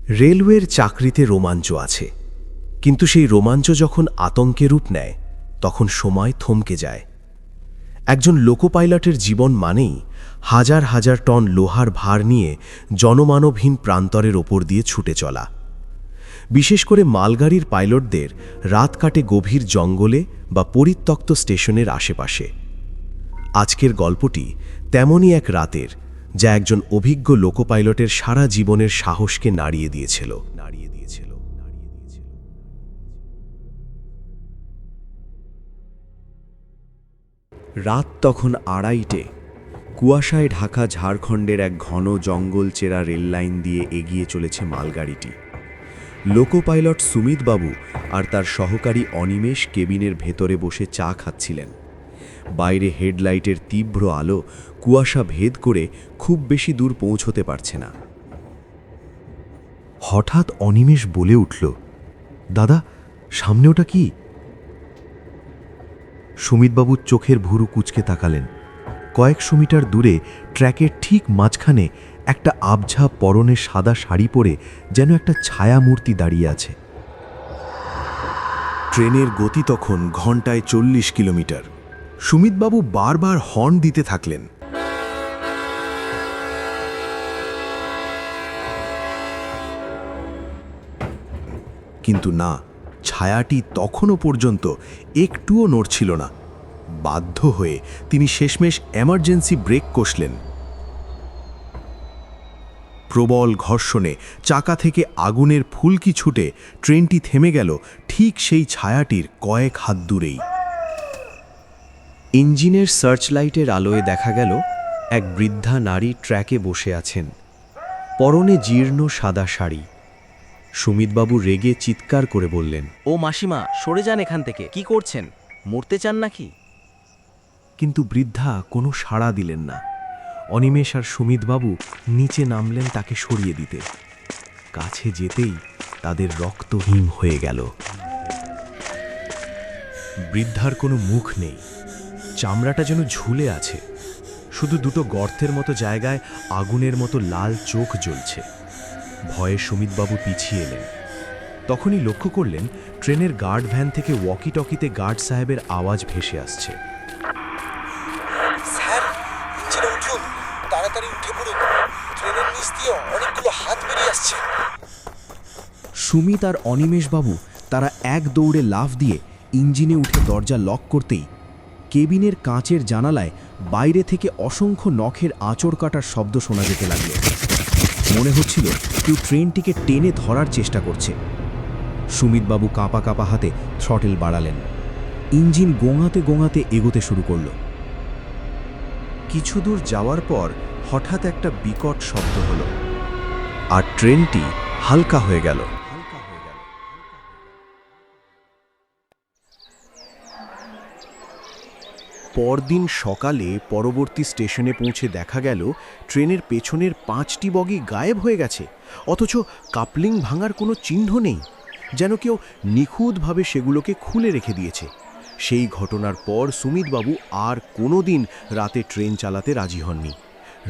রেলওয়ের চাকরিতে রোমাঞ্চ আছে, কিন্তু সেই রোমাঞ্চ যখন আতঙ্কে রূপ নেয় তখন সময় থমকে যায়। একজন লোকো পাইলটের জীবন মানেই হাজার হাজার টন লোহার ভার নিয়ে জনমানবহীন প্রান্তরের ওপর দিয়ে ছুটে চলা। বিশেষ করে মালগাড়ির পাইলটদের রাত কাটে গভীর জঙ্গলে বা পরিত্যক্ত স্টেশনের আশেপাশে। আজকের গল্পটি তেমনই এক রাতের, যা একজন অভিজ্ঞ লোকো পাইলটের সারা জীবনের সাহসকে নাড়িয়ে দিয়েছিল। রাত তখন 2:30। কুয়াশায় ঢাকা ঝাড়খণ্ডের এক ঘন জঙ্গল চেরা রেললাইন দিয়ে এগিয়ে চলেছে মালগাড়িটি। লোকো পাইলট সুমিতবাবু আর তার সহকারী অনিমেষ কেবিনের ভেতরে বসে চা খাচ্ছিলেন। বাইরে হেডলাইটের তীব্র আলো কুয়াশা ভেদ করে খুব বেশি দূর পৌঁছতে পারছে না। হঠাৎ অনিমেষ বলে উঠল, দাদা, সামনে ওটা কি? সুমিতবাবুর চোখের ভুরু কুঁচকে তাকালেন। কয়েকশো মিটার দূরে ট্র্যাকের ঠিক মাঝখানে একটা আবঝা পরনে সাদা শাড়ি পরে যেন একটা ছায়ামূর্তি দাঁড়িয়ে আছে। ট্রেনের গতি তখন ঘন্টায় 40 কিলোমিটার। সুমিতবাবু বারবার হর্ন দিতে থাকলেন। কিন্তু না, ছায়াটি তখনও পর্যন্ত একটুও নড়ছিল না। বাধ্য হয়ে তিনি শেষমেশ এমার্জেন্সি ব্রেক কষলেন। প্রবল ঘর্ষণে চাকা থেকে আগুনের ফুলকি ছুটে ট্রেনটি থেমে গেল ঠিক সেই ছায়াটির কয়েক হাত দূরেই। ইঞ্জিনের সার্চলাইটের আলোয় দেখা গেল এক বৃদ্ধা নারী ট্র্যাকে বসে আছেন, পরনে জীর্ণ সাদা শাড়ি। সুমিতবাবু রেগে চিৎকার করে বললেন, ও মাসিমা, সরে যান এখান থেকে। কি করছেন? মরতে চান নাকি? কিন্তু বৃদ্ধা কোনো সাড়া দিলেন না। অনিমেষ আর সুমিতবাবু নিচে নামলেন তাকে সরিয়ে দিতে। কাছে যেতেই তাদের রক্ত হিম হয়ে গেল। বৃদ্ধার কোনো মুখ নেই, চামড়াটা যেন ঝুলে আছে। শুধু দুটো গর্তের মতো জায়গায় আগুনের মতো লাল চোখ জ্বলছে। ভয়ে সুমিতবাবু পিছিয়ে এলেন। তখনই লক্ষ্য করলেন ট্রেনের গার্ড ভ্যান থেকে ওয়াকি টকিতে গার্ড সাহেবের আওয়াজ ভেসে আসছে। স্যার, ইঞ্জিনে উঠুন, তাড়াতাড়ি উঠে পড়ুন, ট্রেনের নিচ দিয়ে অনেকগুলো হাত বেরিয়ে আসছে। সুমিত আর অনিমেষবাবু তারা এক দৌড়ে লাফ দিয়ে ইঞ্জিনে উঠে দরজা লক করতেই কেবিনের কাঁচের জানালায় বাইরে থেকে অসংখ্য নখের আঁচড় কাটার শব্দ শোনা যেতে লাগল। মনে হচ্ছিল কেউ ট্রেনটিকে টেনে ধরার চেষ্টা করছে। সুমিতবাবু কাঁপা কাঁপা হাতে থ্রটেল বাড়ালেন। ইঞ্জিন গোঙাতে গোঙাতে এগোতে শুরু করল। কিছু দূর যাওয়ার পর হঠাৎ একটা বিকট শব্দ হলো, আর ট্রেনটি হালকা হয়ে গেল। পরদিন সকালে পরবর্তী স্টেশনে পৌঁছে দেখা গেল ট্রেনের পেছনের 5টি বগি গায়েব হয়ে গেছে, অথচ কাপলিং ভাঙার কোনো চিহ্ন নেই, যেন কেউ নিখুঁতভাবে সেগুলোকে খুলে রেখে দিয়েছে। সেই ঘটনার পর সুমিতবাবু আর কোনো দিন রাতে ট্রেন চালাতে রাজি হননি।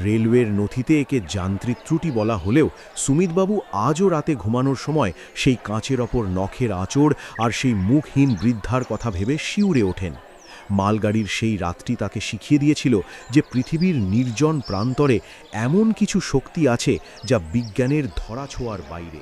রেলওয়ের নথিতে একে যান্ত্রিক ত্রুটি বলা হলেও সুমিতবাবু আজও রাতে ঘুমানোর সময় সেই কাঁচের ওপর নখের আঁচড় আর সেই মুখহীন বৃদ্ধার কথা ভেবে শিউরে ওঠেন। মালগাড়ির সেই রাতটি তাকে শিখিয়ে দিয়েছিল যে পৃথিবীর নির্জন প্রান্তরে এমন কিছু শক্তি আছে যা বিজ্ঞানের ধরাছোঁয়ার বাইরে।